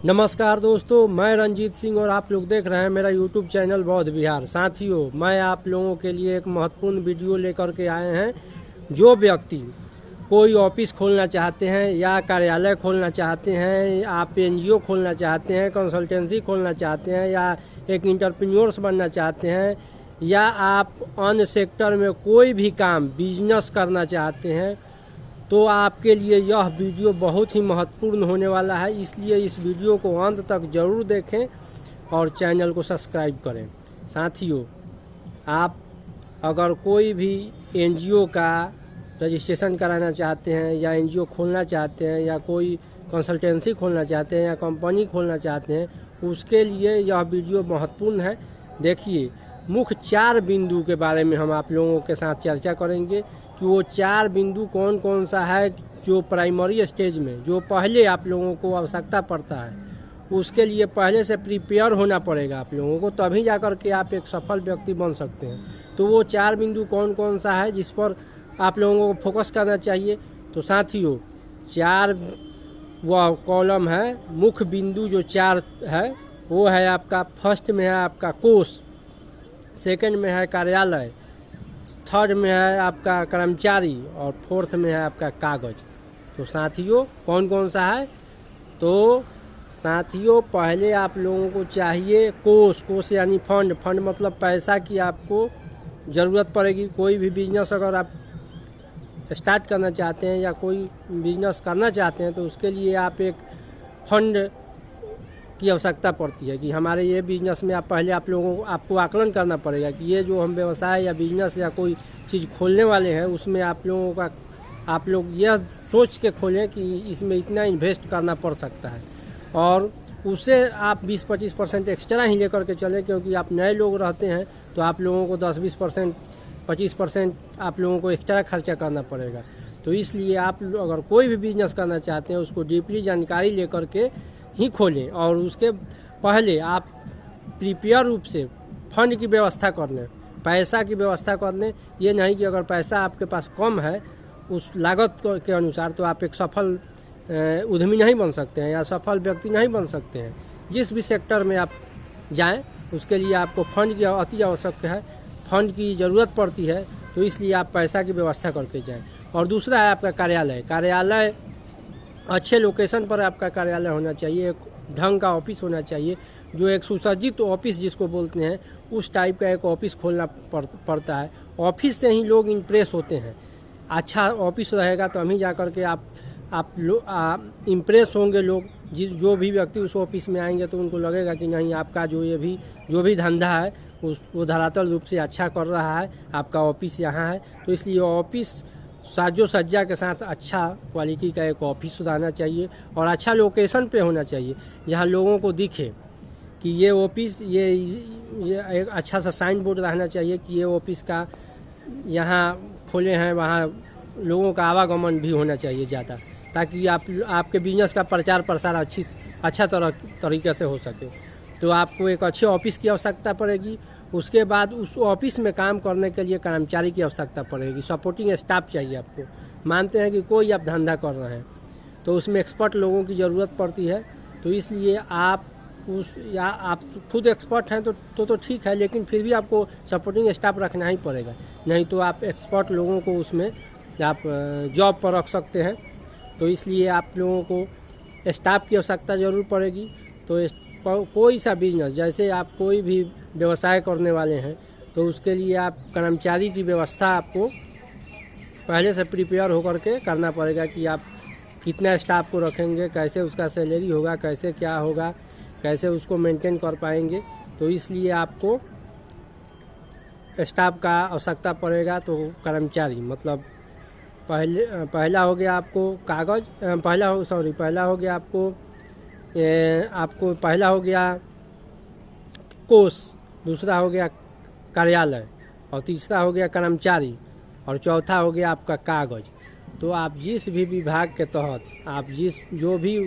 नमस्कार दोस्तों, मैं रंजीत सिंह और आप लोग देख रहे हैं मेरा यूट्यूब चैनल बौद्ध विहार। साथियों, मैं आप लोगों के लिए एक महत्वपूर्ण वीडियो लेकर के आए हैं। जो व्यक्ति कोई ऑफिस खोलना चाहते हैं या कार्यालय खोलना चाहते हैं, आप एनजीओ खोलना चाहते हैं, कंसल्टेंसी खोलना चाहते हैं या एक एंटरप्रेन्योर्स बनना चाहते हैं या आप अन्य सेक्टर में कोई भी काम बिजनेस करना चाहते हैं, तो आपके लिए यह वीडियो बहुत ही महत्वपूर्ण होने वाला है। इसलिए इस वीडियो को अंत तक ज़रूर देखें और चैनल को सब्सक्राइब करें। साथियों, आप अगर कोई भी एनजीओ का रजिस्ट्रेशन कराना चाहते हैं या एनजीओ खोलना चाहते हैं या कोई कंसल्टेंसी खोलना चाहते हैं या कंपनी खोलना चाहते हैं, उसके लिए यह वीडियो महत्वपूर्ण है। देखिए, मुख्य 4 बिंदु के बारे में हम आप लोगों के साथ चर्चा करेंगे कि वो 4 बिंदु कौन कौन सा है जो प्राइमरी स्टेज में जो पहले आप लोगों को आवश्यकता पड़ता है, उसके लिए पहले से प्रिपेयर होना पड़ेगा आप लोगों को, तभी जाकर के आप एक सफल व्यक्ति बन सकते हैं। तो वो 4 बिंदु कौन कौन सा है जिस पर आप लोगों को फोकस करना चाहिए। तो साथियों, 4 वह कॉलम है, मुख्य बिंदु जो 4 है वो है आपका, फर्स्ट में है आपका कोष, सेकंड में है कार्यालय, थर्ड में है आपका कर्मचारी और फोर्थ में है आपका कागज। तो साथियों, कौन कौन सा है? तो साथियों, पहले आप लोगों को चाहिए कोष यानी फंड मतलब पैसा की आपको ज़रूरत पड़ेगी। कोई भी बिजनेस अगर आप स्टार्ट करना चाहते हैं या कोई बिजनेस करना चाहते हैं तो उसके लिए आप एक फंड की आवश्यकता पड़ती है कि हमारे ये बिजनेस में आप लोगों को आपको आकलन करना पड़ेगा कि ये जो हम व्यवसाय या बिजनेस या कोई चीज़ खोलने वाले हैं उसमें आप लोग यह सोच के खोलें कि इसमें इतना इन्वेस्ट करना पड़ सकता है और उससे आप 20-25% एक्स्ट्रा ही लेकर के चलें, क्योंकि आप नए लोग रहते हैं तो आप लोगों को 10-20%, 25% आप लोगों को एक्स्ट्रा खर्चा करना पड़ेगा। तो इसलिए आप अगर कोई भी बिजनेस करना चाहते हैं उसको डीपली जानकारी लेकर के ही खोलें और उसके पहले आप प्रिपेयर रूप से फंड की व्यवस्था कर लें, पैसा की व्यवस्था कर लें। ये नहीं कि अगर पैसा आपके पास कम है उस लागत के अनुसार तो आप एक सफल उद्यमी नहीं बन सकते हैं या सफल व्यक्ति नहीं बन सकते हैं। जिस भी सेक्टर में आप जाएं उसके लिए आपको फंड की अति आवश्यक है, फंड की ज़रूरत पड़ती है, तो इसलिए आप पैसा की व्यवस्था करके जाएं। और दूसरा है आपका कार्यालय। अच्छे लोकेशन पर आपका कार्यालय होना चाहिए, एक ढंग का ऑफिस होना चाहिए, जो एक सुसज्जित ऑफिस जिसको बोलते हैं उस टाइप का एक ऑफिस खोलना पड़ता है। ऑफिस से ही लोग इम्प्रेस होते हैं। अच्छा ऑफिस रहेगा तो हम ही जा कर के आप इम्प्रेस होंगे लोग। जो भी व्यक्ति उस ऑफिस में आएंगे तो उनको लगेगा कि नहीं, आपका जो भी धंधा है वो धरातल रूप से अच्छा कर रहा है, आपका ऑफिस यहाँ है। तो इसलिए ऑफिस साजो सज्जा के साथ अच्छा क्वालिटी का एक ऑफिस रहना चाहिए और अच्छा लोकेशन पे होना चाहिए जहाँ लोगों को दिखे कि ये ऑफिस, ये एक अच्छा सा साइन बोर्ड रहना चाहिए कि ये ऑफिस का यहाँ खोले हैं, वहाँ लोगों का आवागमन भी होना चाहिए ज़्यादा, ताकि आपके बिजनेस का प्रचार प्रसार अच्छा तरीके से हो सके। तो आपको एक अच्छे ऑफिस की आवश्यकता पड़ेगी। उसके बाद उस ऑफिस में काम करने के लिए कर्मचारी की आवश्यकता पड़ेगी, सपोर्टिंग स्टाफ चाहिए आपको। मानते हैं कि कोई आप धंधा कर रहे हैं तो उसमें एक्सपर्ट लोगों की ज़रूरत पड़ती है। तो इसलिए आप खुद एक्सपर्ट हैं तो ठीक है, लेकिन फिर भी आपको सपोर्टिंग स्टाफ रखना ही पड़ेगा, नहीं तो आप एक्सपर्ट लोगों को उसमें आप जॉब पर रख सकते हैं। तो इसलिए आप लोगों को स्टाफ की आवश्यकता ज़रूर पड़ेगी। तो कोई सा बिजनेस, जैसे आप कोई भी व्यवसाय करने वाले हैं तो उसके लिए आप कर्मचारी की व्यवस्था आपको पहले से प्रिपेयर होकर के करना पड़ेगा कि आप कितना स्टाफ को रखेंगे, कैसे उसका सैलरी होगा, कैसे क्या होगा, कैसे उसको मेंटेन कर पाएंगे। तो इसलिए आपको स्टाफ का आवश्यकता पड़ेगा। तो कर्मचारी मतलब पहला हो गया आपको कागज, पहला हो गया पहला हो गया कोष, दूसरा हो गया कार्यालय और तीसरा हो गया कर्मचारी और चौथा हो गया आपका कागज। तो आप जिस भी विभाग के तहत आप जो भी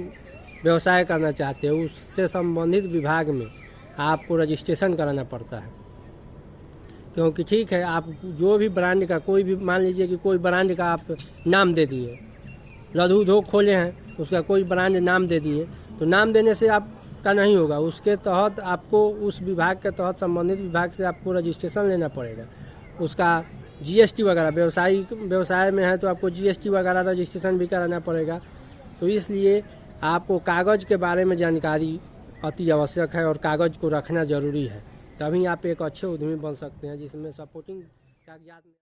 व्यवसाय करना चाहते हैं उससे संबंधित विभाग में आपको रजिस्ट्रेशन कराना पड़ता है। क्योंकि ठीक है, आप जो भी ब्रांड का कोई भी, मान लीजिए कि कोई ब्रांड का आप नाम दे दिए, लघु उद्योग खोले हैं, उसका कोई ब्रांड नाम दे दिए, तो नाम देने से आपका नहीं होगा, उसके तहत आपको उस विभाग के तहत संबंधित विभाग से आपको रजिस्ट्रेशन लेना पड़ेगा। उसका जीएसटी वगैरह, व्यवसाय में है तो आपको जीएसटी वगैरह रजिस्ट्रेशन भी कराना पड़ेगा। तो इसलिए आपको कागज़ के बारे में जानकारी अति आवश्यक है और कागज़ को रखना ज़रूरी है, तभी आप एक अच्छे उद्यमी बन सकते हैं जिसमें सपोर्टिंग कागजात